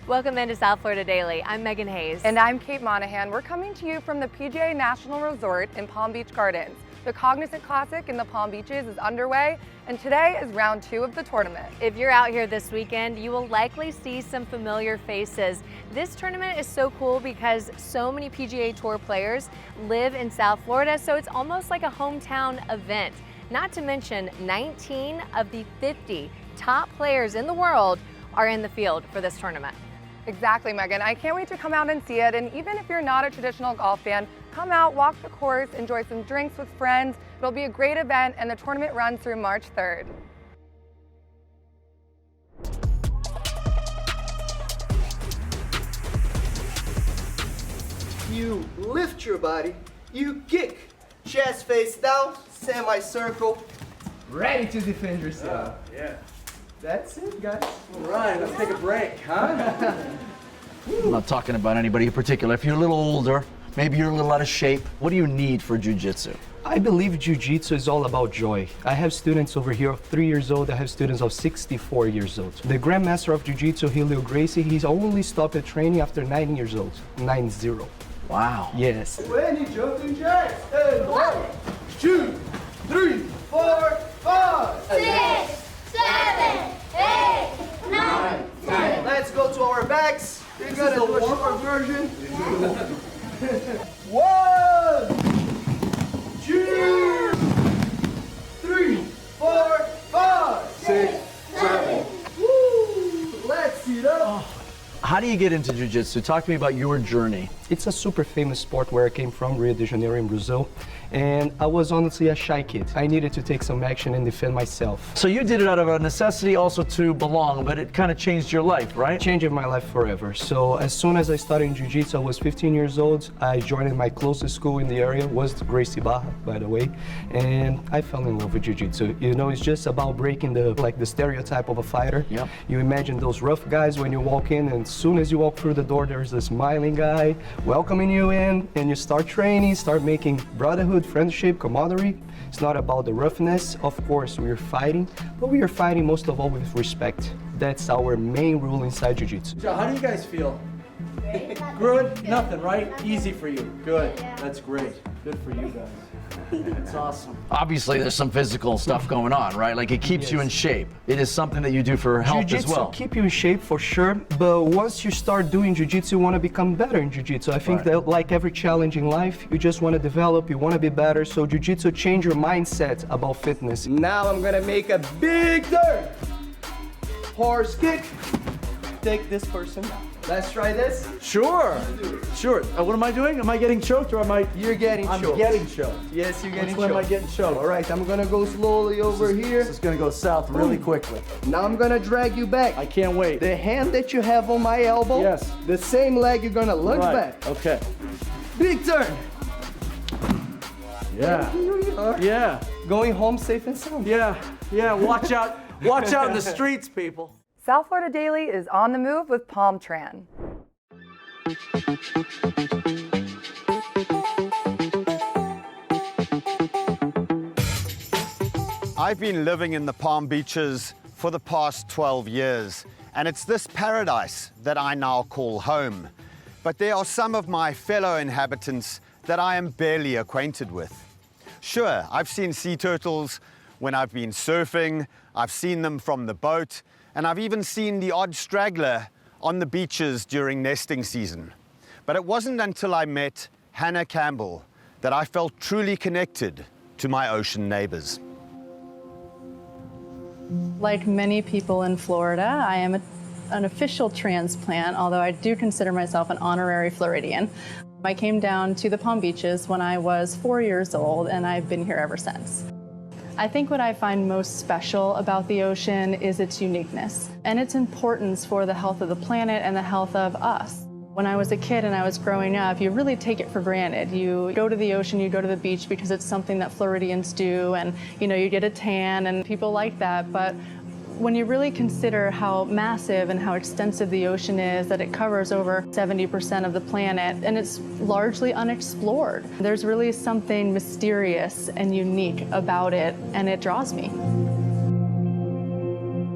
Welcome into South Florida Daily. I'm Megan Hayes. And I'm Kate Monahan. We're coming to you from the PGA National Resort in Palm Beach Gardens. The Cognizant Classic in the Palm Beaches is underway, and today is round 2 of the tournament. If you're out here this weekend, you will likely see some familiar faces. This tournament is so cool because so many PGA Tour players live in South Florida, so it's almost like a hometown event. Not to mention, 19 of the 50 top players in the world are in the field for this tournament. Exactly, Megan. I can't wait to come out and see it. And even if you're not a traditional golf fan, come out, walk the course, enjoy some drinks with friends. It'll be a great event, and the tournament runs through March 3rd. You lift your body, you kick, chest face down, semicircle, ready to defend yourself. Yeah. That's it, guys. All right, let's take a break, huh? I'm not talking about anybody in particular. If you're a little older, maybe you're a little out of shape, what do you need for jiu-jitsu? I believe jiu-jitsu is all about joy. I have students over here of 3 years old. I have students of 64 years old. The Grandmaster of Jiu-Jitsu, Helio Gracie, he's only stopped training after 9 years old. 9-0. Wow. Yes. 20 jumping jacks. And 1, 2, 3, 4, 5, 6, 7, 8, 9, 10. Let's go to our backs. We're gonna do a short version. 1, 2, 3, 4, 5, 6, 7. Woo! Let's see that. How do you get into jiu-jitsu? Talk to me about your journey. It's a super famous sport where I came from, Rio de Janeiro in Brazil. And I was honestly a shy kid. I needed to take some action and defend myself. So you did it out of a necessity also to belong, but it kind of changed your life, right? Changing my life forever. So as soon as I started in Jiu-Jitsu, I was 15 years old. I joined my closest school in the area, was Gracie Barra, by the way. And I fell in love with Jiu-Jitsu. You know, it's just about breaking the stereotype of a fighter. Yep. You imagine those rough guys when you walk in, and as soon as you walk through the door, there's a smiling guy welcoming you in, and you start training, start making brotherhood, friendship, camaraderie. It's not about the roughness. Of course, we are fighting, but we are fighting most of all with respect. That's our main rule inside Jiu-Jitsu. So how do you guys feel? Good? Nothing, right? Easy for you. Good. That's great. Good for you guys. That's awesome. Obviously, there's some physical stuff going on, right? Like it keeps you in shape. It is something that you do for health as Jiu-Jitsu well. keep you in shape for sure, but once you start doing Jiu-Jitsu, you want to become better in Jiu-Jitsu. I think that like every challenge in life, you just want to develop, you want to be better, so Jiu-Jitsu change your mindset about fitness. Now I'm gonna make a big turn. Horse kick. Take this person down. Let's try this. Sure. Sure. What am I doing? Am I getting choked or am I? You're getting choked. I'm getting choked. Yes, you're getting Which one choked. am I getting choked? All right, I'm gonna go slowly over here. This is gonna go south really quickly. Now I'm gonna drag you back. I can't wait. The hand that you have on my elbow. Yes. The same leg you're gonna lunge back. Okay. Big turn. Yeah. Here we are. Yeah. Going home safe and sound. Yeah. Yeah. Watch out. Watch out in the streets, people. South Florida Daily is on the move with Palm Tran. I've been living in the Palm Beaches for the past 12 years, and it's this paradise that I now call home. But there are some of my fellow inhabitants that I am barely acquainted with. Sure, I've seen sea turtles when I've been surfing, I've seen them from the boat, and I've even seen the odd straggler on the beaches during nesting season. But it wasn't until I met Hannah Campbell that I felt truly connected to my ocean neighbors. Like many people in Florida, I am an official transplant, although I do consider myself an honorary Floridian. I came down to the Palm Beaches when I was 4 years old, and I've been here ever since. I think what I find most special about the ocean is its uniqueness and its importance for the health of the planet and the health of us. When I was a kid and I was growing up, you really take it for granted. You go to the ocean, you go to the beach because it's something that Floridians do, and you get a tan and people like that. But when you really consider how massive and how extensive the ocean is, that it covers over 70% of the planet, and it's largely unexplored, there's really something mysterious and unique about it, and it draws me.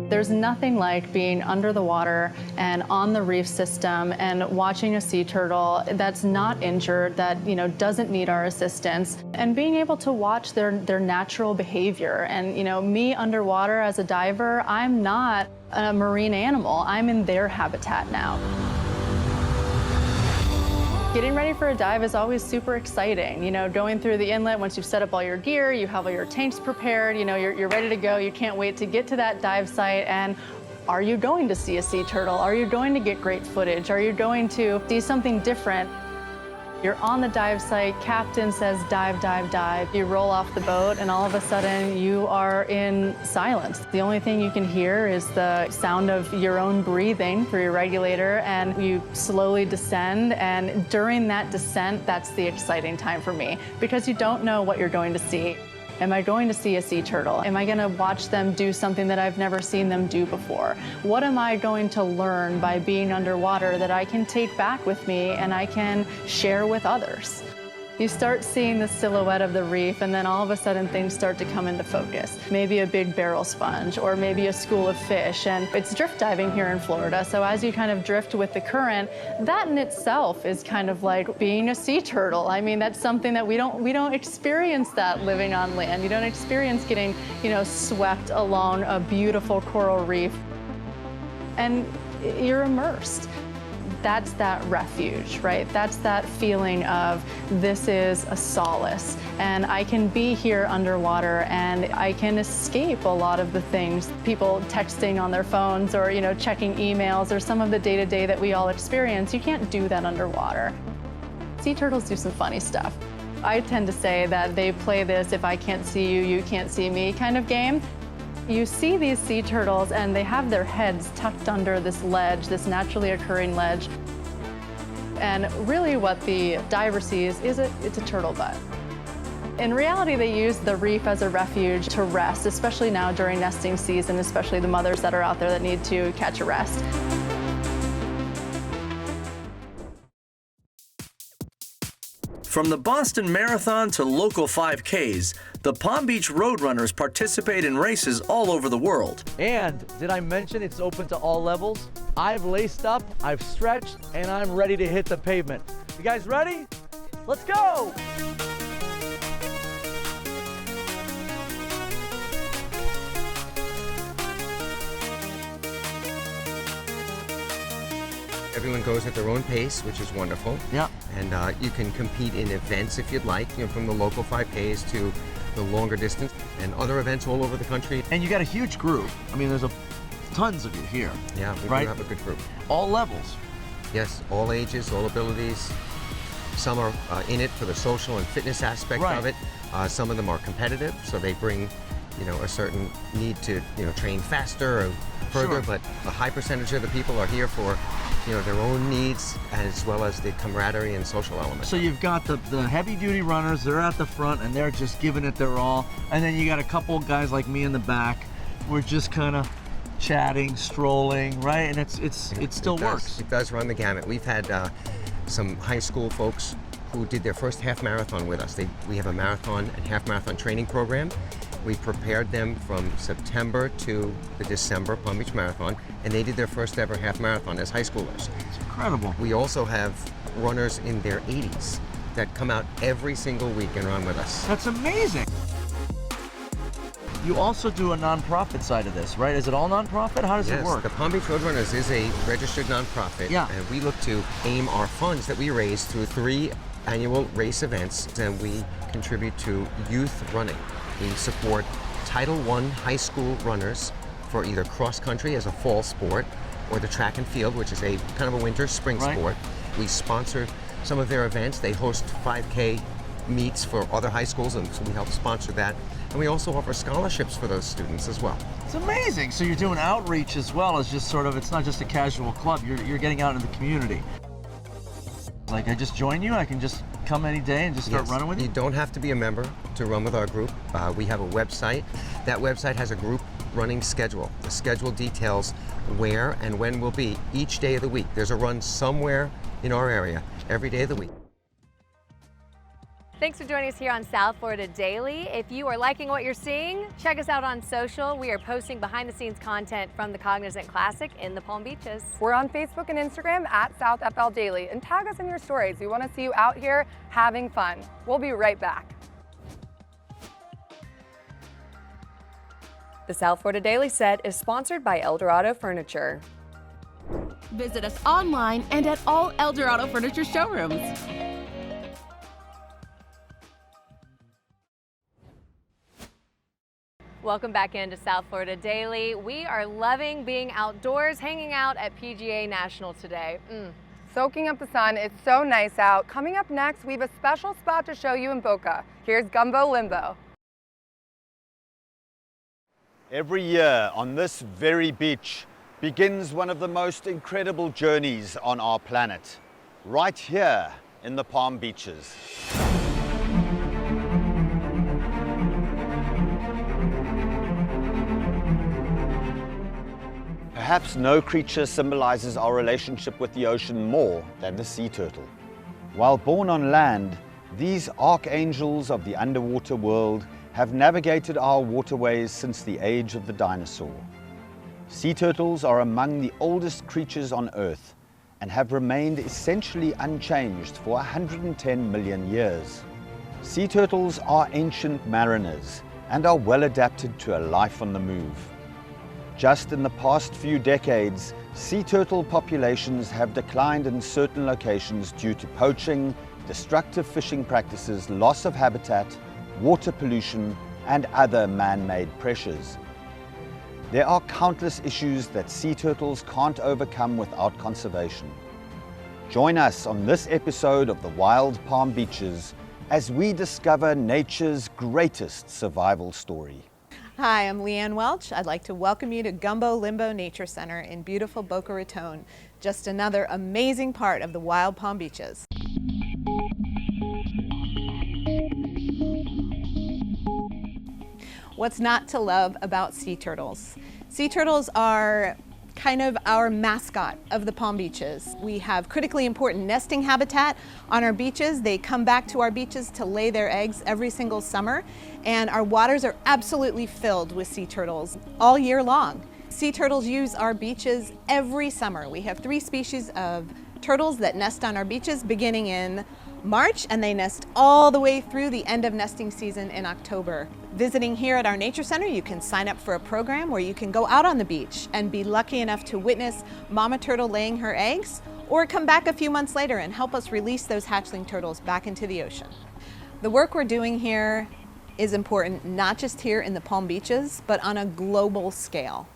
There's nothing like being under the water and on the reef system and watching a sea turtle that's not injured, that doesn't need our assistance, and being able to watch their natural behavior. And me underwater as a diver, I'm not a marine animal. I'm in their habitat now. Getting ready for a dive is always super exciting. Going through the inlet, once you've set up all your gear, you have all your tanks prepared, you're ready to go. You can't wait to get to that dive site. And are you going to see a sea turtle? Are you going to get great footage? Are you going to see something different? You're on the dive site, captain says dive, dive, dive. You roll off the boat and all of a sudden you are in silence. The only thing you can hear is the sound of your own breathing through your regulator, and you slowly descend. And during that descent, that's the exciting time for me, because you don't know what you're going to see. Am I going to see a sea turtle? Am I going to watch them do something that I've never seen them do before? What am I going to learn by being underwater that I can take back with me and I can share with others? You start seeing the silhouette of the reef, and then all of a sudden things start to come into focus. Maybe a big barrel sponge, or maybe a school of fish. And it's drift diving here in Florida, so as you kind of drift with the current, that in itself is kind of like being a sea turtle. I mean, that's something that we don't experience that living on land. You don't experience getting, swept along a beautiful coral reef. And you're immersed. That's that refuge, right? That's that feeling of this is a solace, and I can be here underwater and I can escape a lot of the things, people texting on their phones or checking emails or some of the day-to-day that we all experience. You can't do that underwater. Sea turtles do some funny stuff. I tend to say that they play this if I can't see you, you can't see me kind of game. You see these sea turtles and they have their heads tucked under this ledge, this naturally occurring ledge. And really what the diver sees is it's a turtle butt. In reality, they use the reef as a refuge to rest, especially now during nesting season, especially the mothers that are out there that need to catch a rest. From the Boston Marathon to local 5Ks, the Palm Beach Roadrunners participate in races all over the world. And did I mention it's open to all levels? I've laced up, I've stretched, and I'm ready to hit the pavement. You guys ready? Let's go! Everyone goes at their own pace, which is wonderful. Yeah. And you can compete in events if you'd like, from the local 5Ks to the longer distance and other events all over the country. And you got a huge group. I mean, there's tons of you here. Yeah, we right? do have a good group. All levels. Yes, all ages, all abilities. Some are in it for the social and fitness aspect of it. Some of them are competitive, so they bring, a certain need to, train faster or further. But a high percentage of the people are here for their own needs, as well as the camaraderie and social elements. So you've got the heavy-duty runners, they're at the front, and they're just giving it their all. And then you got a couple guys like me in the back. We're just kind of chatting, strolling, right? And it still works. It does run the gamut. We've had some high school folks who did their first half marathon with us. We have a marathon and half marathon training program. We prepared them from September to the December Palm Beach Marathon, and they did their first ever half marathon as high schoolers. It's incredible. We also have runners in their 80s that come out every single week and run with us. That's amazing. You also do a nonprofit side of this, right? Is it all nonprofit? How does it work? The Palm Beach Roadrunners is a registered nonprofit, and we look to aim our funds that we raise through 3 annual race events, and we contribute to youth running. We support Title I high school runners for either cross-country as a fall sport or the track and field, which is a kind of a winter spring sport. We sponsor some of their events. They host 5K meets for other high schools, and so we help sponsor that. And we also offer scholarships for those students as well. It's amazing. So you're doing outreach as well as just sort of, it's not just a casual club, you're getting out into the community. Like, I just join you, I can just come any day and just start running with you? You don't have to be a member to run with our group. We have a website. That website has a group running schedule. The schedule details where and when we'll be each day of the week. There's a run somewhere in our area every day of the week. Thanks for joining us here on South Florida Daily. If you are liking what you're seeing, check us out on social. We are posting behind-the-scenes content from the Cognizant Classic in the Palm Beaches. We're on Facebook and Instagram at South FL Daily, and tag us in your stories. We want to see you out here having fun. We'll be right back. The South Florida Daily set is sponsored by Eldorado Furniture. Visit us online and at all Eldorado Furniture showrooms. Welcome back into South Florida Daily. We are loving being outdoors, hanging out at PGA National today. Soaking up the sun, it's so nice out. Coming up next, we have a special spot to show you in Boca. Here's Gumbo Limbo. Every year on this very beach begins one of the most incredible journeys on our planet, right here in the Palm Beaches. Perhaps no creature symbolizes our relationship with the ocean more than the sea turtle. While born on land, these archangels of the underwater world have navigated our waterways since the age of the dinosaur. Sea turtles are among the oldest creatures on Earth and have remained essentially unchanged for 110 million years. Sea turtles are ancient mariners and are well adapted to a life on the move. Just in the past few decades, sea turtle populations have declined in certain locations due to poaching, destructive fishing practices, loss of habitat, water pollution, and other man-made pressures. There are countless issues that sea turtles can't overcome without conservation. Join us on this episode of the Wild Palm Beaches as we discover nature's greatest survival story. Hi, I'm Leanne Welch. I'd like to welcome you to Gumbo Limbo Nature Center in beautiful Boca Raton, just another amazing part of the Wild Palm Beaches. What's not to love about sea turtles? Sea turtles are kind of our mascot of the Palm Beaches. We have critically important nesting habitat on our beaches. They come back to our beaches to lay their eggs every single summer, and our waters are absolutely filled with sea turtles all year long. Sea turtles use our beaches every summer. We have 3 species of turtles that nest on our beaches beginning in March, and they nest all the way through the end of nesting season in October. Visiting here at our Nature Center, you can sign up for a program where you can go out on the beach and be lucky enough to witness mama turtle laying her eggs, or come back a few months later and help us release those hatchling turtles back into the ocean. The work we're doing here is important not just here in the Palm Beaches, but on a global scale.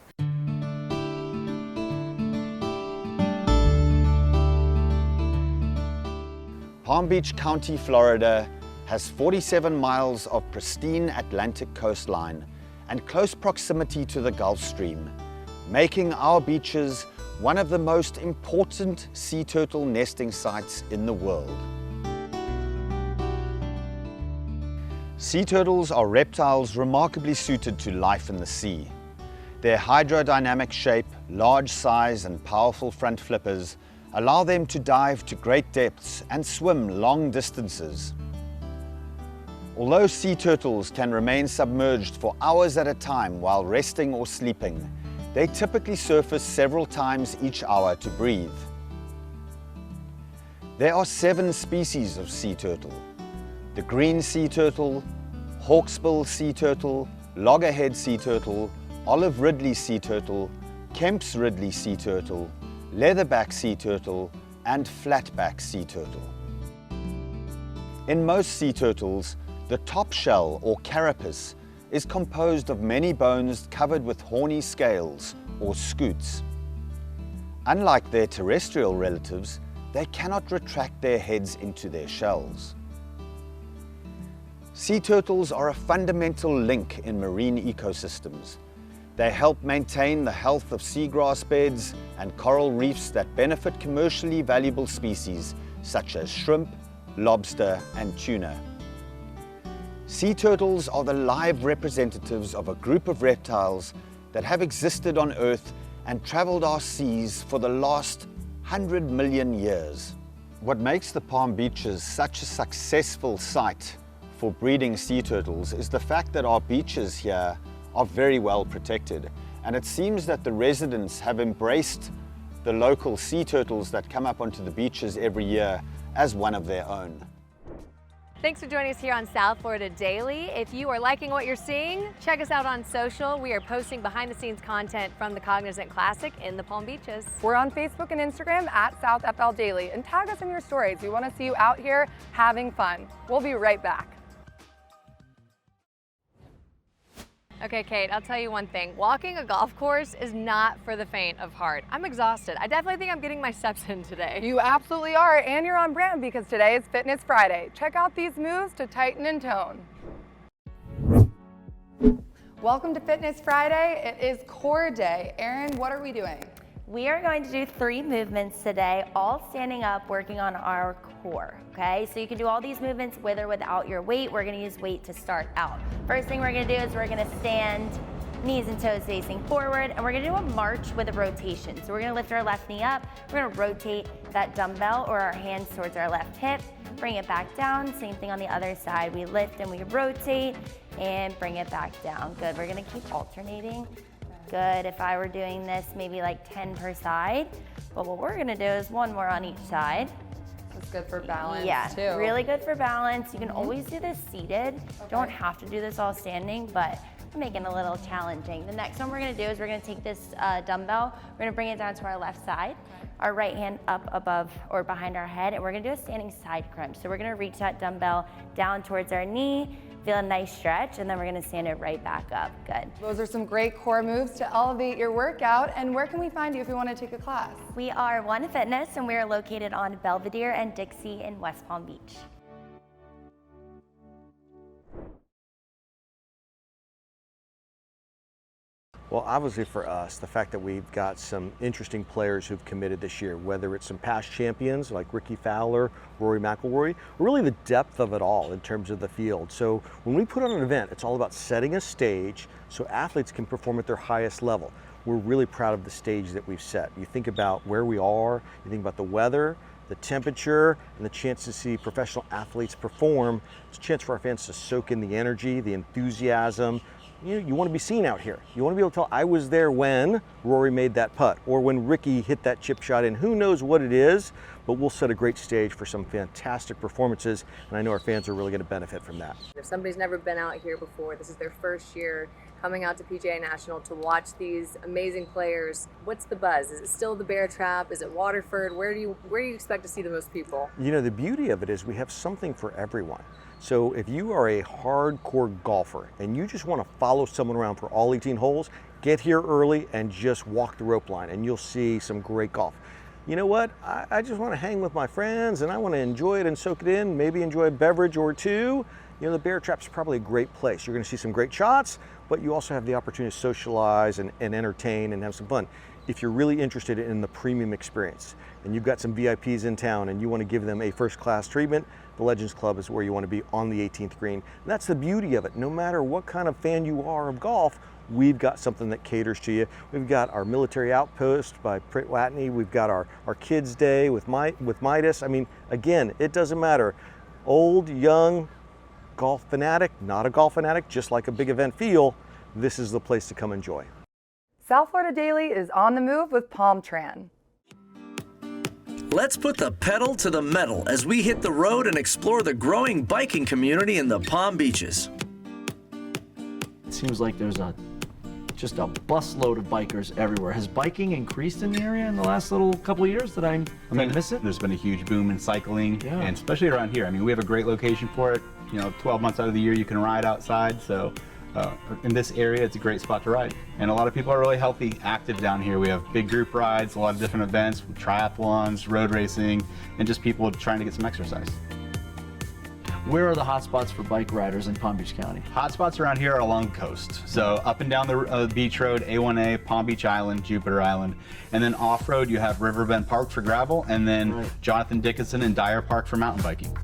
Palm Beach County, Florida has 47 miles of pristine Atlantic coastline and close proximity to the Gulf Stream, making our beaches one of the most important sea turtle nesting sites in the world. Sea turtles are reptiles remarkably suited to life in the sea. Their hydrodynamic shape, large size, and powerful front flippers allow them to dive to great depths and swim long distances. Although sea turtles can remain submerged for hours at a time while resting or sleeping, they typically surface several times each hour to breathe. There are 7 species of sea turtle: the green sea turtle, hawksbill sea turtle, loggerhead sea turtle, olive ridley sea turtle, Kemp's ridley sea turtle, leatherback sea turtle, and flatback sea turtle. In most sea turtles, the top shell or carapace is composed of many bones covered with horny scales or scutes. Unlike their terrestrial relatives, they cannot retract their heads into their shells. Sea turtles are a fundamental link in marine ecosystems. They help maintain the health of seagrass beds and coral reefs that benefit commercially valuable species such as shrimp, lobster, and tuna. Sea turtles are the live representatives of a group of reptiles that have existed on Earth and traveled our seas for the last 100 million years. What makes the Palm Beaches such a successful site for breeding sea turtles is the fact that our beaches here are very well protected. And it seems that the residents have embraced the local sea turtles that come up onto the beaches every year as one of their own. Thanks for joining us here on South Florida Daily. If you are liking what you're seeing, check us out on social. We are posting behind-the-scenes content from the Cognizant Classic in the Palm Beaches. We're on Facebook and Instagram at SouthFL Daily, and tag us in your stories. We want to see you out here having fun. We'll be right back. Okay, Kate, I'll tell you one thing. Walking a golf course is not for the faint of heart. I'm exhausted. I definitely think I'm getting my steps in today. You absolutely are, and you're on brand because today is Fitness Friday. Check out these moves to tighten and tone. Welcome to Fitness Friday. It is core day. Erin, what are we doing? We are going to do 3 movements today, all standing up, working on our core, okay? So you can do all these movements with or without your weight. We're gonna use weight to start out. First thing we're gonna do is we're gonna stand, knees and toes facing forward, and we're gonna do a march with a rotation. So we're gonna lift our left knee up, we're gonna rotate that dumbbell or our hands towards our left hip, bring it back down, same thing on the other side. We lift and we rotate and bring it back down. Good, we're gonna keep alternating. Good, if I were doing this, maybe like 10 per side. But what we're gonna do is 1 more on each side. It's good for balance, yeah, too. Really good for balance. You can always do this seated. Don't have to do this all standing, but I'm making it a little challenging. The next one we're gonna do is we're gonna take this dumbbell, we're gonna bring it down to our left side, our right hand up above or behind our head, and we're gonna do a standing side crunch. So we're gonna reach that dumbbell down towards our knee, feel a nice stretch, and then we're gonna stand it right back up. Good. Those are some great core moves to elevate your workout. And where can we find you if we want to take a class? We are One Fitness, and we are located on Belvedere and Dixie in West Palm Beach. Well, obviously for us, the fact that we've got some interesting players who've committed this year, whether it's some past champions like Ricky Fowler, Rory McIlroy, really the depth of it all in terms of the field. So when we put on an event, it's all about setting a stage so athletes can perform at their highest level. We're really proud of the stage that we've set. You think about where we are, you think about the weather, the temperature, and the chance to see professional athletes perform. It's a chance for our fans to soak in the energy, the enthusiasm. You want to be seen out here. You want to be able to tell, I was there when Rory made that putt or when Ricky hit that chip shot in. Who knows what it is, but we'll set a great stage for some fantastic performances, and I know our fans are really going to benefit from that. If somebody's never been out here before, this is their first year coming out to PGA National to watch these amazing players, what's the buzz? Is it still the Bear Trap? Is it Waterford? Where do you expect to see the most people? You know, the beauty of it is we have something for everyone. So if you are a hardcore golfer and you just want to follow someone around for all 18 holes, get here early and just walk the rope line and you'll see some great golf. You know what? I just want to hang with my friends and I want to enjoy it and soak it in, maybe enjoy a beverage or two. You know, the Bear Trap's probably a great place. You're going to see some great shots, but you also have the opportunity to socialize and entertain and have some fun. If you're really interested in the premium experience and you've got some VIPs in town and you want to give them a first-class treatment, the Legends Club is where you want to be on the 18th green. And that's the beauty of it. No matter what kind of fan you are of golf, we've got something that caters to you. We've got our military outpost by Prit Watney. We've got our Kids Day with Midas. I mean, again, it doesn't matter. Old, young, golf fanatic, not a golf fanatic, just like a big event feel, this is the place to come enjoy. South Florida Daily is on the move with Palm Tran. Let's put the pedal to the metal as we hit the road and explore the growing biking community in the Palm Beaches. It seems like there's just a busload of bikers everywhere. Has biking increased in the area in the last couple of years? Did I miss it? There's been a huge boom in cycling, and especially around here. I mean, we have a great location for it. You know, 12 months out of the year you can ride outside, so in this area it's a great spot to ride. And a lot of people are really healthy, active down here. We have big group rides, a lot of different events, triathlons, road racing, and just people trying to get some exercise. Where are the hot spots for bike riders in Palm Beach County? Hot spots around here are along the coast. So up and down the beach road, A1A, Palm Beach Island, Jupiter Island. And then off-road you have Riverbend Park for gravel, and then Jonathan Dickinson and Dyer Park for mountain biking.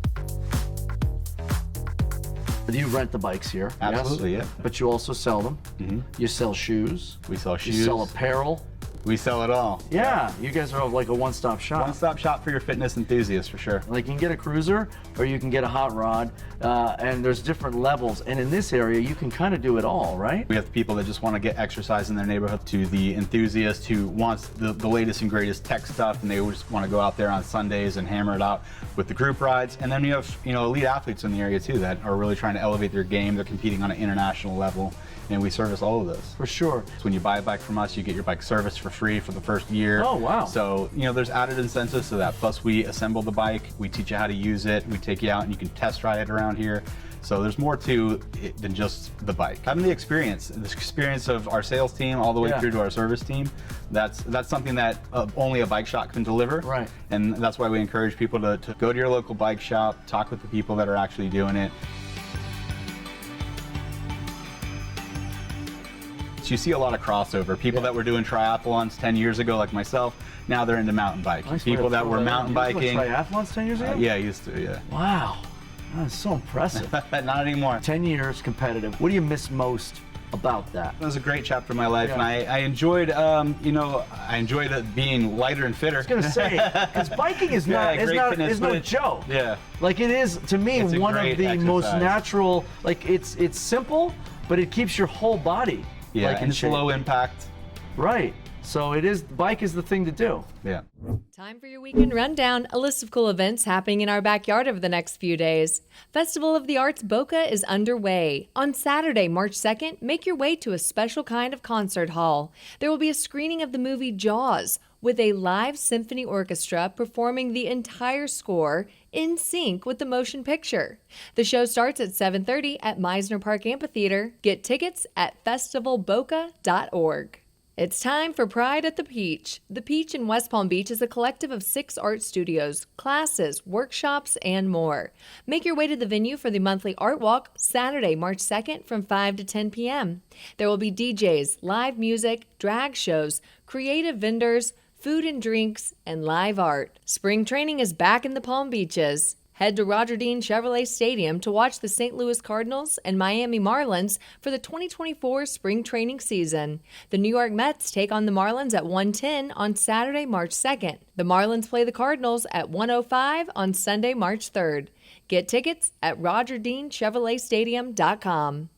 You rent the bikes here. Absolutely, yes? yeah. But you also sell them. Mm-hmm. You sell shoes. We sell shoes. You sell apparel. We sell it all. Yeah, you guys are like a one-stop shop. One-stop shop for your fitness enthusiasts, for sure. Like you can get a cruiser or you can get a hot rod, and there's different levels. And in this area, you can kind of do it all, right? We have people that just want to get exercise in their neighborhood, to the enthusiast who wants the latest and greatest tech stuff, and they just want to go out there on Sundays and hammer it out with the group rides. And then you have, elite athletes in the area too that are really trying to elevate their game. They're competing on an international level, and we service all of those. For sure. So when you buy a bike from us, you get your bike serviced for free for the first year. Oh, wow. So, there's added incentives to that. Plus, we assemble the bike, we teach you how to use it, we take you out and you can test ride it around here. So there's more to it than just the bike. Having the experience of our sales team all the way through to our service team, that's something that only a bike shop can deliver. Right. And that's why we encourage people to go to your local bike shop, talk with the people that are actually doing it. You see a lot of crossover. People that were doing triathlons 10 years ago, like myself, now they're into mountain biking. People that were mountain biking. Triathlons 10 years ago? Yeah, I used to, yeah. Wow, that's so impressive. Not anymore. 10 years competitive. What do you miss most about that? It was a great chapter of my life, and I enjoyed, I enjoyed it being lighter and fitter. I was gonna say, because biking is no joke. Yeah. Like it is, to me, one of the most natural, like it's simple, but it keeps your whole body. Yeah, like and it's low impact. Right. So bike is the thing to do. Yeah. Time for your weekend rundown. A list of cool events happening in our backyard over the next few days. Festival of the Arts Boca is underway. On Saturday, March 2nd, make your way to a special kind of concert hall. There will be a screening of the movie Jaws with a live symphony orchestra performing the entire score in sync with the motion picture. The show starts at 7:30 at Meisner Park Amphitheater. Get tickets at festivalboca.org. It's time for Pride at the Peach. The Peach in West Palm Beach is a collective of 6 art studios, classes, workshops, and more. Make your way to the venue for the monthly Art Walk Saturday, March 2nd from 5 to 10 p.m. There will be DJs, live music, drag shows, creative vendors, food and drinks, and live art. Spring training is back in the Palm Beaches. Head to Roger Dean Chevrolet Stadium to watch the St. Louis Cardinals and Miami Marlins for the 2024 spring training season. The New York Mets take on the Marlins at 1:10 on Saturday, March 2nd. The Marlins play the Cardinals at 1:05 on Sunday, March 3rd. Get tickets at RogerDeanChevroletStadium.com.